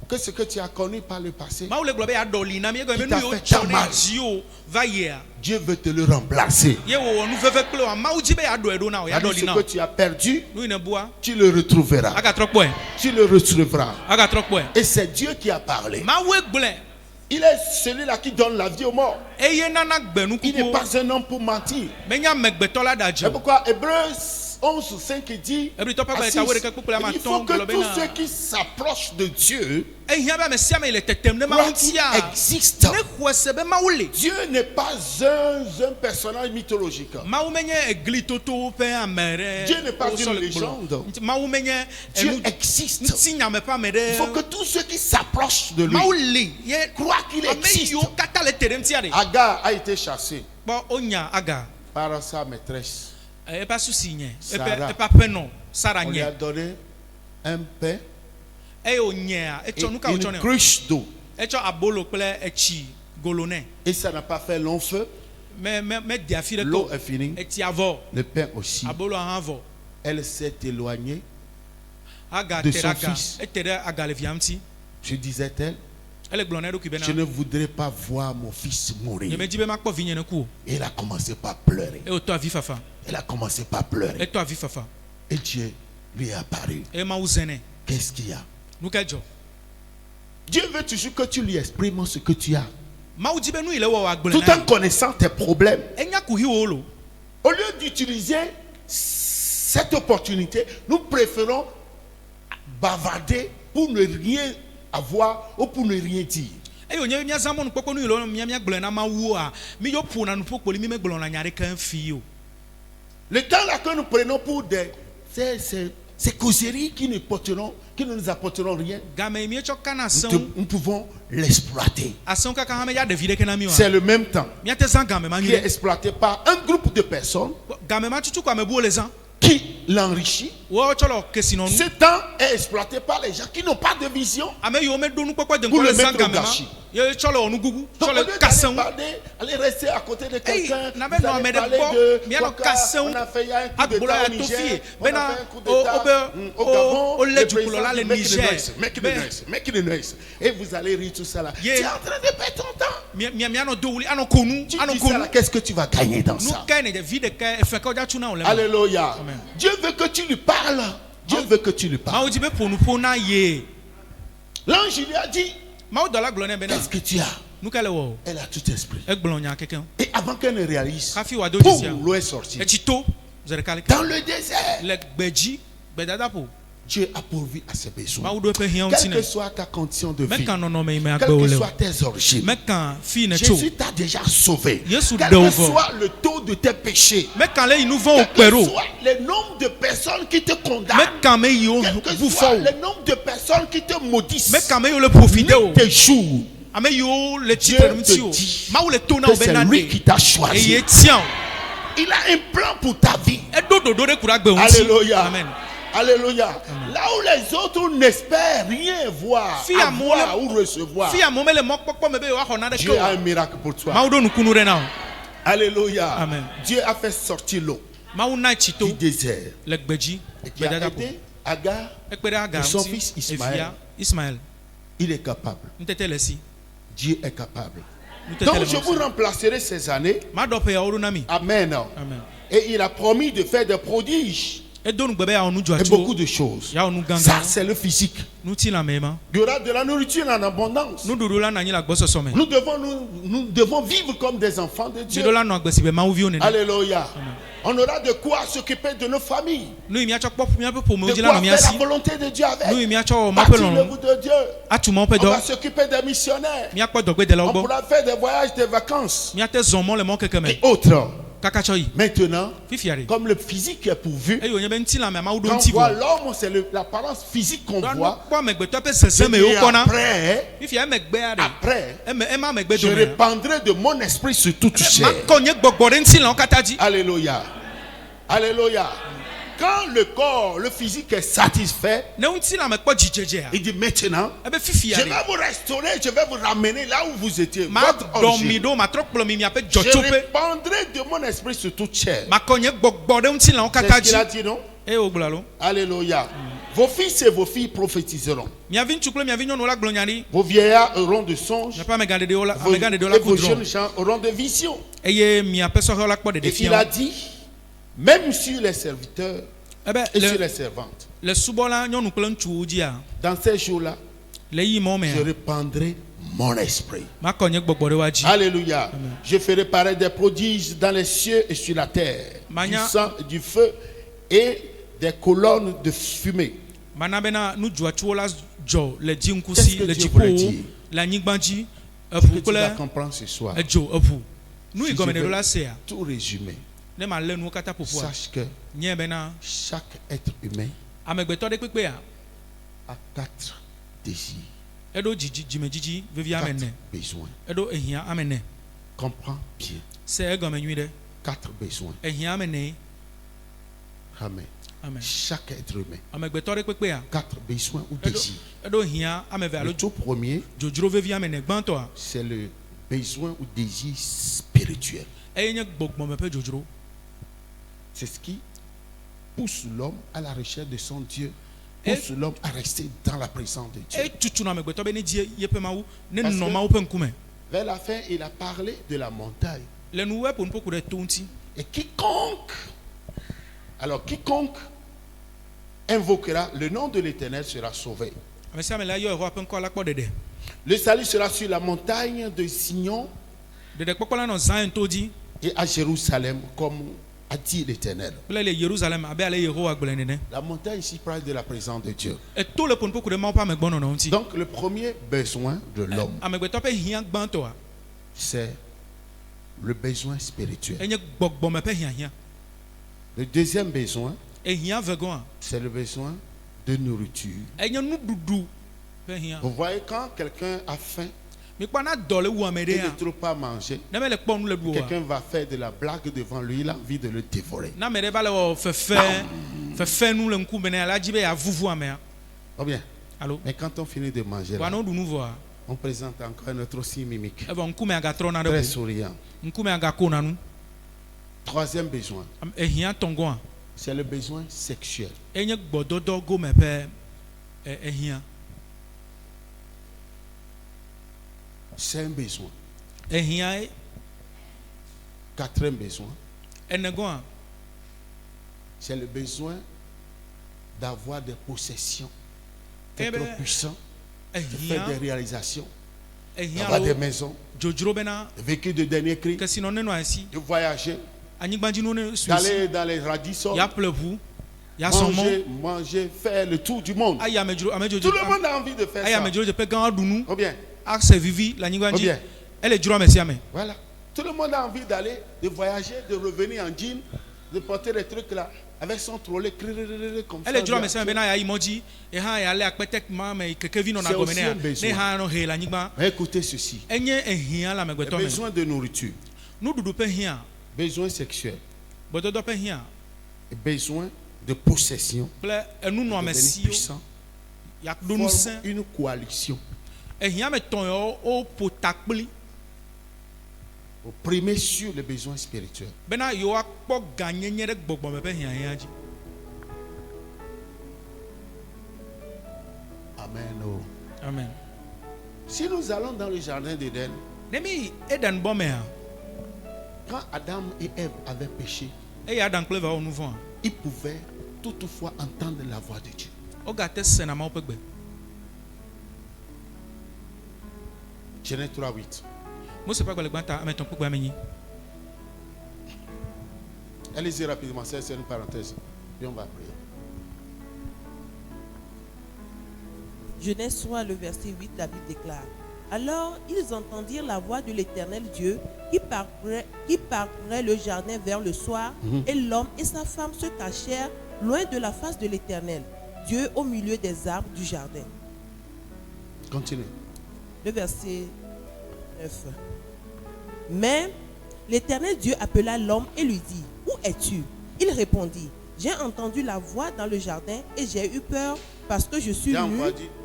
que ce que tu as connu par le passé, Mawu le gblɔ be yeaɖɔli na mi. Egɔme be Qui nu t'a yiwo fait tsɔ tant ɖe mal. dziwò va yia. Dieu veut te le remplacer. Ye wòwɔ nu veve kple wa. Mawu dzi be yeaɖɔe ɖo na o. C'est-à-dire Yeaɖɔli ce na que o. tu as perdu, Nu yi ne bua. tu le retrouveras. Agatrɔ kpɔe. Tu le retrouveras. Agatrɔ kpɔe. Et c'est Dieu qui a parlé. Mawue gblɔe. Il est celui-là qui donne la vie aux morts. Eye nana gbenu Il n'est kuku. pas un homme pour mentir. Menye amegbetɔ la ɖe adze C'est o. pourquoi Hébreux 11:5 dit Ebritɔ ƒe à agbalẽ 6, ta wo ɖeke kpukplu ama il faut tɔn que gblɔ tous bena. ceux qui s'approchent de Dieu Ehiã be ame sia ame le tetem ɖe Mawu croient qu'il ŋutia. existe. Ne xɔe se be Mawu le. Dieu n'est pas un personnage mythologique. Mawu menye eglitotowo ƒe ame ɖe. Dieu n'est pas wosɔ une le légende. gblɔ. Nti Mawu menye Dieu enu existe. ŋutinyame ƒe ame Il faut que ɖe. tous ceux qui s'approchent de lui Mawu li ye croient qu'il ame existe. yiwo katã le te ɖe ŋutia ɖe. Agar a été chassé Kpɔ wonya Aga. par sa maîtresse. Eƒe asusi nye. Sarah. Eƒe aƒenɔ Sara On lui a nye. donné un pain Eye wònyea et etsɔ nu ka wotsɔ une nɛ o. cruche d'eau. Etsɔ abolo kple etsi golo nɛ. Et ça n'a pas fait long feu. Me di afi ɖeke L'eau o. est finie. Etsi avɔ. Le pain aussi. Abolo hã vɔ. Elle s'est éloignée. Aga De te son ɖe aga. fils. Ete ɖe aga le via ŋuti. Je disais-elle, Ele gblɔ na eɖokui bena. je ne voudrais pas voir mon fils mourir. Nyemedzi be makpɔ vinye ne ku o. Et elle a commencé par pleurer. Eye wòtɔ avi fafa. Elle a commencé par pleurer. Etɔ avi fafa. Et Dieu lui est apparu. Eye Mawu zẽ nɛ. Qu'est-ce qu'il y a? Nu ka dzɔ. Dieu veut toujours que tu lui exprimes ce que tu as. Mawu dzi be nu yi le wɔ wòagblɔe Tout na en connaissant tes problèmes. ye. Enya kuhiwo lo. Au lieu d'utiliser cette opportunité, nous préférons bavarder pour ne rien avoir ou pour ne rien dire. eyo nye mia zamɔ nu kpɔkpɔ nu yelo mia gblɔ na ma wu a mi yo ƒo na nu ƒokpoli mi me gblɔ na nya ɖe ke fi o. Le temps là que nous prenons pour ces causeries qui ne nous apporteront rien, Game mi tsɔ kana asɛn. nous pouvons l'exploiter. Asɛn kaka hã me ya ɖevi ɖeke na mi o. C'est le même temps Mia te zã game ma qui nyi est ɖe. exploité par un groupe de personnes Game ma tutu ko amebuwo le zã. qui l'enrichit. Wo tsɔ le kesinɔnu. Ce temps est exploité par les gens qui n'ont pas de vision. Ame yiwo me ɖo nukpɔkpɔ de Pour ŋkɔ le le zã mettre au game ma. gâchis. Ye tsɔ le wɔ nugugu. Donc, Tsɔ au le lieu d'aller kasɛn. parler, allez rester à côté de quelqu'un. na Vous be nɔ allez ame ɖe parler gbɔ, de mianɔ Waka, kasɛn. on a fait il y a un coup Agblɔ d'État ya au to Niger, fie. on a Bena fait un coup d'État au Gabon. o le Le dukplɔla président le dit, make the Niger. noise, make the Be- noise, make the noise. Et vous allez rire tout ça là. Tu Yeah. es en train de perdre ton temps. Mianɔ do wuli anɔ konu. Tu Anɔ dis ça là, konu. qu'est-ce que tu vas gagner dans Nu ça? kɛ ne vi ɖeke efe kɔ dza tuna o le ma. Alléluia. Amen. Dieu veut que tu lui parles. Dieu veut que tu lui parles. Mawu di be ƒonuƒo na ye. L'ange lui a dit, Mawu dɔla gblɔ nɛ bena qu'est-ce que tu as? nu ka le wɔ o. Elle a tout esprit. Egblɔ nya keke o. Et avant qu'elle ne réalise, Hafi wòado boum, dzisia. l'eau est sortie. Etsi to ze ɖeka le. Dans le désert, Le gbedzi gbedadaƒo. Dieu a pourvu à ses besoins. Mawu ɖo eƒe hiãwo ŋuti Quelle que nɛ. soit ta condition de vie, Meka nɔnɔme yi me quelles agbe wo que le o. soient tes origines, Meka fi ne tso. Jésus t'a déjà sauvé. Yesu Quel ɖe wo que vɔ. soit le taux de tes péchés, Meka le yi nu vɔ wo quel kpe que ɖo. soit le nombre de personnes qui te condamnent, Meka me yi wo quel que bu soit fɔ o. le nombre de personnes qui te maudissent, Meka me yi wo le profite o. ni tes jours, Ame yiwo le Dieu tsitre nu te ŋuti o. dit Mawu le to na que wo be c'est na lui qui de. t'a Eye choisi. tiã o. Il a un plan pour ta vie. Eɖo ɖoɖo ɖe ku ɖe agbe ŋuti. Alléluia. Amen. Alléluia. Là où les autres n'espèrent rien voir, Fi amewo avoir le- ou recevoir, Fi amewo mele mɔkpɔkpɔ me be yewoaxɔ na ɖeke Dieu a o. un miracle pour toi. Mawu ɖo nukunu ɖe na o. Alléluia. Amen. Dieu a fait sortir l'eau Mawu na tsi to du désert le gbedzi et qui a gbedadaƒo. aidé Agar. Ekpe ɖe Aga Et son ŋuti. fils Ismaël. Evia Ismaël. Il est capable. Nutete le si. Dieu est capable. Nutete Donc le je ma vous si. remplacerai ces années. Ma ɖɔ ƒe yawo ɖo na mi. Amen. Amen. Et il a promis de faire des prodiges Edo nugbe be yeawɔ nu et beaucoup dzɔatsuwo. de choses. Yeawɔ nu Ça, gãgã. c'est le physique. Nuti la me ma. Il y aura de la nourriture en abondance. Nuɖuɖu la nɔ anyi le agbɔsɔsɔ me. Nous devons vivre comme des enfants de Dieu. Dziɖo la nɔ agbe si be Mawuviwo nene. Alléluia. On aura de quoi s'occuper de nos familles. Nu yi míatsɔ kpɔ míaƒe ƒomewo De dzi la quoi nɔ mía faire la si. volonté de Dieu avec. Nu yi míatsɔ wɔ Mawu ƒe Bâtir lɔlɔ̃. l'œuvre de Dieu. Atu Mawu ƒe On va dɔ. s'occuper des missionnaires. Míakpɔ dɔgbedelawo On gbɔ. pourra faire des voyages, des vacances Míate zɔ mɔ le mɔ keke me. et autres. Kaka tsɔ yi. Maintenant, Fifia ɖe. comme le physique est pourvu, Eye wònye be ŋuti la me Mawu ɖo quand on ŋuti voit vɔ. l'homme, c'est l'apparence physique qu'on Ɖo voit. kpɔ amegbetɔ ƒe sese me Et yewo kpɔna. après, Fifia emegbea ɖe. après, Ema megbe je dome. répandrai de mon esprit sur toute chair. Makɔ nye gbɔgbɔ ɖe ŋuti la wo katã dzi. Alléluia. Alléluia. Quand le corps, le physique est satisfait, Ne ŋuti la me kpɔ dzidzedzea. il dit maintenant, Ebe je fifia vais ɖe. vous restaurer, je vais vous ramener là où vous étiez. Ma Votre dɔ mi origine. ɖo matrɔ kplɔ mi miaƒe Je dzɔtsoƒe. répandrai de mon esprit sur toute chair. Makɔ nye gbɔgbɔ ɖe ŋuti la wo C'est katã ce qu'il a dzi. dit, non? Eye wògblɔ alo. Alléluia. Vos fils et vos filles prophétiseront. Miavi ŋutsu kple miavi nyɔnuwo la gblɔ nya ɖi. Vos vieillards auront de songes. Miaƒe amegaɖeɖewo la Vos, amegaɖeɖewo et la vos ku jeunes drɔ̃. gens auront des visions. Eye miaƒe sɔhɛwo la kpɔ Et il a ɖeɖefiawo. dit, même sur les serviteurs Ebe et sur le les servantes, le subɔla nyɔnu kple ŋutsuwo dzia. dans ces jours-là, Le yi mɔ je mea. répandrai mon esprit. Makɔ nye gbɔgbɔ ɖe wa dzi. Alléluia. Je ferai paraître des prodiges dans les cieux et sur la terre. Manya- Du sang, du feu et des colonnes de fumée. Mana bena nu dzɔatsuwo la dzɔ le dzi Qu'est-ce ŋkusi que le Dieu voulait dziƒowo dire? le anyigba dzi Ce que eʋu tu vas kple comprendre ce soir. edzo eʋu. Nu Si yi je gɔme ɖe vais la sea. tout résumer. Ne ma lé nuwo katã ƒoƒua. Sache que Nye bena chaque être humain amegbetɔ ɖe kpekpea a 4 désirs, eɖo dzimedzidzi vevi ame 4 ne. besoins. Eɖo ehia ame ne. Comprends bien. Se egɔme nyui ɖe. 4 besoins. Ehia ame ne. Amen. Amen. Chaque être humain. Amegbetɔ ɖe kpekpea 4 besoins ou eɖo désirs. eɖo hia ame eve Le alo tout premier, dzodzro vevi ame ne gbãtɔa. c'est le besoin ou désir spirituel. Eye nye gbɔgbɔme ƒe dzodzro. C'est ce qui pousse l'homme à la recherche de son Dieu, Et- pousse l'homme à rester dans la présence de Dieu. Etutuna amegbetɔ be ne dzi yeƒe mawu ne Parce nɔ que- mawu ƒe ŋkume. Vers la fin, il a parlé de la montagne. Le nuwo ƒo nuƒo ku ɖe to ŋuti. Et quiconque invoquera le nom de l'Éternel sera sauvé. Ame sia ame la yɔ Yehowa ƒe ŋkɔ la kpɔ ɖeɖe. Le salut sera sur la montagne de Sion Ɖeɖekpɔkpɔ la nɔ Zion to dzi et à Jérusalem comme a dit l'Éternel. kple le Yerusalem abe ale Yehowa gblɔ nene. La montagne ici parle de la présence de Dieu. Eto le ƒonuƒo ɖe Mawu ƒe amegbɔnɔnɔ ŋuti. Donc le premier besoin de l'homme, Amegbetɔ ƒe hiã gbãtɔa c'est le besoin spirituel. enye gbɔgbɔme ƒe hiahiã. Le deuxième besoin, Ehiã vegɔa c'est le besoin de nourriture. enye nuɖuɖu ƒe hiã. Vous voyez, quand quelqu'un a faim Mikpɔna dɔ le wu ame et ɖe ne hã. trouve pas manger, Ne mele kpɔ nu le ɖu oa. quelqu'un va faire de la blague devant lui, il a envie de le dévorer. Na ame ɖe va le wɔ fefenu le ŋkume nɛ la dzi be yeavuvu amea. Oh bien. Alo. Mais quand on finit de manger, Wa là, ne woɖu nu vɔa on présente encore notre signe mimique, evɔ ŋkume agatrɔna très ɖe ʋu. souriant. Ŋkume agakona nu. Troisième besoin, Ehiã tɔngɔa c'est le besoin sexuel. enye gbɔdɔdɔ gome ƒe ehiã. C'est un besoin. Ehiã Quatrième besoin, enegɔa c'est le besoin d'avoir des possessions, d'être Eh ben, puissant, de faire des ehiã réalisations, ehiã d'avoir des lo maisons, dzodzro bena de vécu de dernier cri, kesinɔ nenɔ asi. de voyager, Anyigbadzinu ne su asi. d'aller dans les radisson, Ya ƒle ʋu. Ya sɔn mɔ. manger, manger, faire le tour du monde. Ayi amedzro Tout le monde a envie de faire ayi ça. amedzro dzeƒe gã ɖu nu. Ou bien, Ase vivi le anyigba dzi. Bien. Elle dzro ame sia ame. voilà. Tout le monde a envie d'aller, de voyager, de revenir en jean, de porter des trucs là, avec son trolley, comme ça. Elle dzro ame sia ame bena yeayi mɔ dzi. Ehã yealé akpɛtɛ ma me kekevi nɔna C'est gɔme aussi nea. un besoin. Ne hã nɔ he le anyigba. Mais écoutez ceci. Enye ehiã le Les amegbetɔ me. besoins de nourriture, Nuɖuɖu ƒe hiã, besoins sexuels, gbɔdɔdɔ ƒe hiã et besoin de possession, kple enunɔame devenir siwo puissant, yaɖo forment ŋusẽ. une coalition Ehiã me tɔn yawo woƒo takpli pour primer sur les besoins spirituels. bena yewoakpɔ gãnyenye ɖe gbɔgbɔme ƒe hiahiã dzi. Amen. Oh. Amen. Si nous allons dans le jardin d'Éden, Ne mi yi Eden bɔ mea, quand Adam et Ève avaient péché, eye Adam kple Eva wɔ nu vɔ̃a, ils pouvaient toutefois entendre la voix de Dieu. wogate sena Mawu ƒe gbe. Genèse 3:8. Mose ƒe agbalẽgbãta ame etɔ̃ kpekpe ame enyi. Allez-y rapidement, c'est une parenthèse. Puis on va prier. Genèse 3, le verset 8, la Bible déclare. Alors ils entendirent la voix de l'Éternel Dieu qui parcourait le jardin vers le soir, et l'homme et sa femme se cachèrent loin de la face de l'Éternel, Dieu au milieu des arbres du jardin. Continue. Le verset 9. Mais l'Éternel Dieu appela l'homme et lui dit, où es-tu? Il répondit, j'ai entendu la voix dans le jardin et j'ai eu peur parce que je suis nu.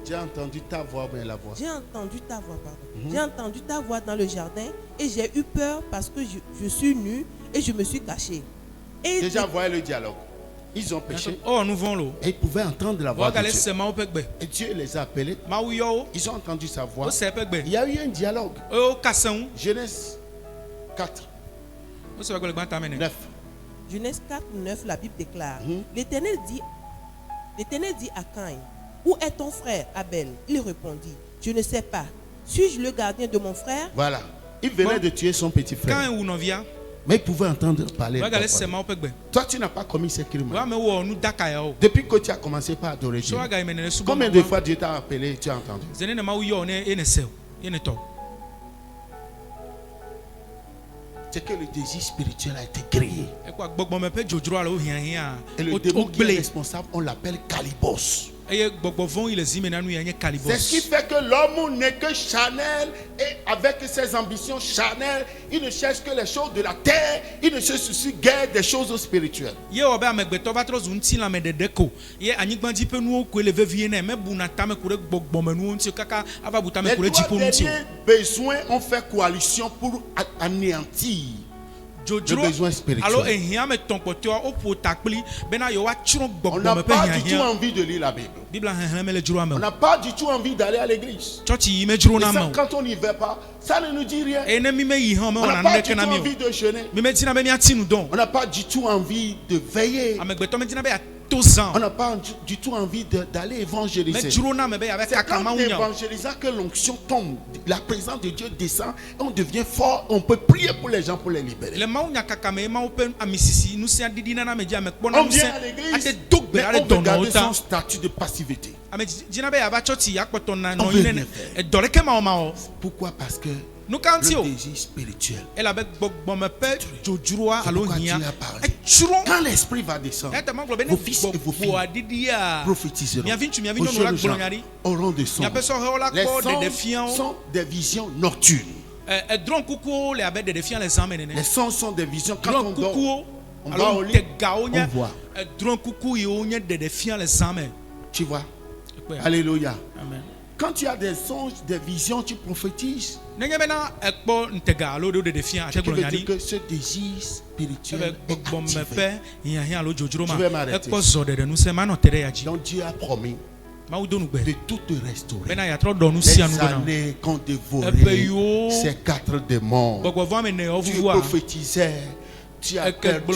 J'ai entendu ta voix, mais la voix. J'ai entendu ta voix, pardon. J'ai entendu ta voix dans le jardin et j'ai eu peur parce que je suis nu et je me suis caché. Et Déjà, voyez le dialogue. Ils ont péché Oh, nu vɔ̃ lo. et ils pouvaient entendre la voix de Wogale Dieu. se Mawu ƒe gbe. Et Dieu les a appelés. Mawu yɔ wo, Ils ont entendu sa voix. wose eƒe gbe. Il y a eu un dialogue. Wo kase ŋu. Genèse 4, Mose ƒe agbalẽgbãta ame ene. 9. Genèse 4, 9, la Bible déclare. L'Éternel dit à Caïn, où est ton frère Abel? Il répondit, je ne sais pas. Suis-je le gardien de mon frère? Voilà. Il venait de tuer son petit Quand frère. wu nɔvia, Mais il pouvait entendre parler. de wogale la se voix. Mawu ƒe gbe. Toi, tu n'as pas commis ce crime. Wo ame wɔ nu daka yawo. Depuis que tu as commencé par adorer Dieu. So waga yi me nene subɔ Combien Mawu de a. fois Dieu t'a appelé et tu as entendu? Zene ne Mawu yɔ wo ne ene se o, ene tɔ. C'est que le désir spirituel a été créé. Ekɔ gbɔgbɔme ƒe dzodzro alo hiahiã. Et le démon qui est responsable, on l'appelle Calibos. Eye gbɔgbɔ vɔ̃ yi le zi me na nu ya nye C'est ce qui kalibos. fait que l'homme n'est que charnel et avec ses ambitions charnelles, il ne cherche que les choses de la terre, il ne se soucie guère des choses spirituelles. Ye wɔ be amegbetɔ va trɔ zu ŋutilãme ɖeɖe ko. Ye anyigba dzi ƒe nuwo koe le vevie nɛ. Mebuna tame ku ɖe gbɔgbɔme nuwo ŋuti o kaka ava bu tame Les ku ɖe trois dziƒo ŋuti o. derniers besoins ont fait coalition pour anéantir le Dzodzro besoin alo spirituel. ehiã me tɔn kpɔtɔa woƒo takpli bena yewoatsrɔ̃ On n'a gbɔgbɔme ƒe pas du tout hiahiã. envie de lire la Bible. Biblia hehlẽ mele dzro ame On o. n'a pas du tout envie d'aller à l'église. Tsɔtsi yi medzro Et na ça, ame o. quand on n'y va pas, ça ne nous dit rien. Eye ne mi meyi hã On mewɔna n'a nu pas ɖeke du na tout mi o. envie de jeûner. Mi medina be miati nu dɔn. On n'a pas du tout envie de veiller. Amegbetɔ medina be On n'a pas du tout envie d'aller évangéliser. C'est quand évangélisant que l'onction tombe, la présence de Dieu descend, et on devient fort, on peut prier pour les gens pour les libérer. On vient à l'église, mais on veut garder son statut de passivité. Pourquoi? Parce que le désir spirituel. Quand l'esprit va descendre, vos fils et vos filles prophétiseront. Vos jeunes gens auront des sons. Les sons sont des visions nocturnes. Les sons sont des visions. Quand on dort, on va au lit, on voit. Tu vois? Alléluia. Amen. Quand tu as des songes, des visions, tu prophétises. Ce qui veut dire que ce désir spirituel est activé. Je vais m'arrêter. Donc Dieu a promis de tout te restaurer. Les années qu'ont dévoré ces 4 démons, tu prophétisais. Tu as perdu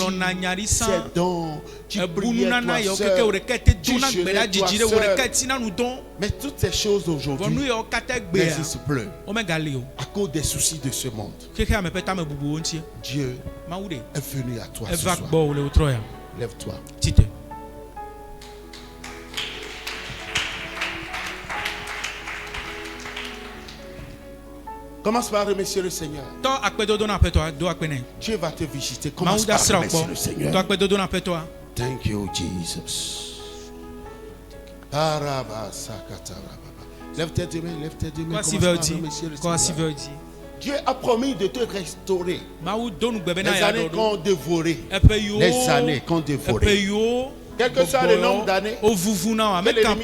ces dons, tu priais toi seul, tu gérais toi seul. Mais toutes ces choses aujourd'hui n'existent plus à cause des soucis de ce monde. Dieu est venu à toi ce soir. Lève-toi. Commence par remercier le Seigneur. Dieu va te visiter. Commence par remercier le Seigneur. Thank you, Jesus. Lève tes deux mains, lève tes deux mains. Commence par remercier le Seigneur. Dieu a promis de te restaurer. Les années qu'on dévoré. Les années qu'on dévoré. Quel que soit le nombre d'années que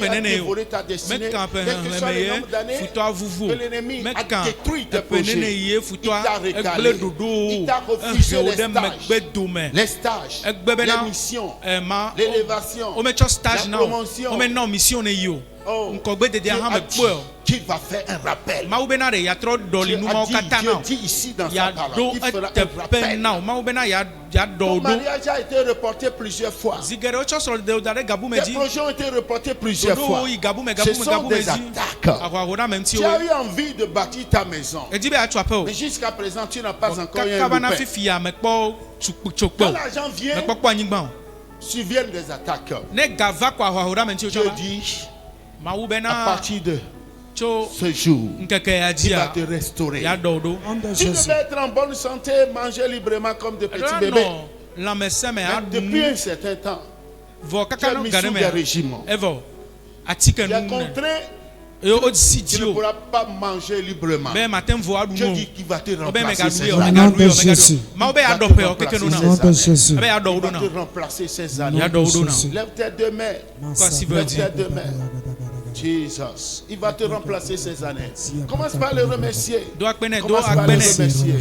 l'ennemi a dévoré ta destinée, quel que soit le nombre d'années que l'ennemi a détruit tes projets, il t'a recalé, il t'a refusé les stages, les missions, l'élévation, la promotion. Oh, qui va faire un rappel. Dieu dit ici dans sa parole qu'il fera un rappel. Ton mariage a été reporté plusieurs fois. Tes projets ont été reportés plusieurs fois. Ce sont des attaques. Tu as eu envie de bâtir ta maison, mais jusqu'à présent tu n'as pas encore eu un repère. Quand l'argent vient, surviennent des attaques. Dieu dit, à partir de ce jour, il va te restaurer. Tu devais être en bonne santé, manger librement comme de petits bébés. Mais depuis un certain temps, tu as mis sous des régimes. Tu as contraint. Tu ne pourras pas manger librement. Dieu dit qu'il va te remplacer ces années. Il va te remplacer ces années. Lève tes deux mains. Lève tes deux mains. Jesus, il va te remplacer ces années. Commence par le remercier. Commence par le remercier.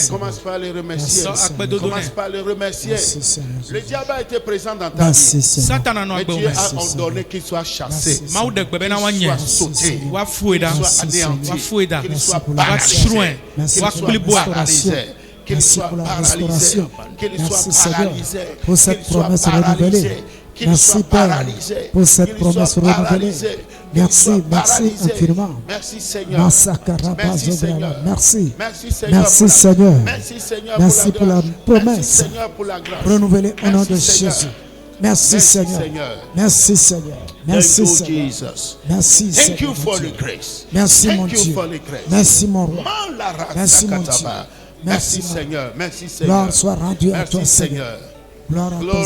Commence par le remercier. Commence par le remercier. Le diable a été présent dans ta vie. Mais Dieu a ordonné qu'il soit chassé, qu'il soit sauté, qu'il soit anéanti, qu'il soit paralysé, qu'il soit paralysé, qu'il soit paralysé, qu'il soit paralysé. Merci Père pour cette promesse renouvelée. Merci, merci infiniment. Merci Seigneur. Merci Seigneur. Merci Seigneur. Merci pour la promesse renouvelée au nom de Jésus. Merci Seigneur. Merci Seigneur. Merci Seigneur. Merci Seigneur. Merci mon Dieu. Merci mon roi. Merci mon Dieu. Merci Seigneur. Merci Seigneur. Gloire soit rendue à toi Seigneur. Glory.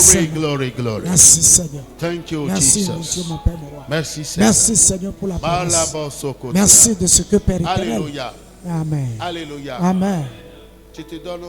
Merci Seigneur. Thank you, merci Jesus. mon Dieu, mon Père, mon roi. Merci Seigneur. Merci Seigneur pour la promesse. Merci de ce que Père éternel. Alléluia. Amen. Alléluia. Amen. Je te donne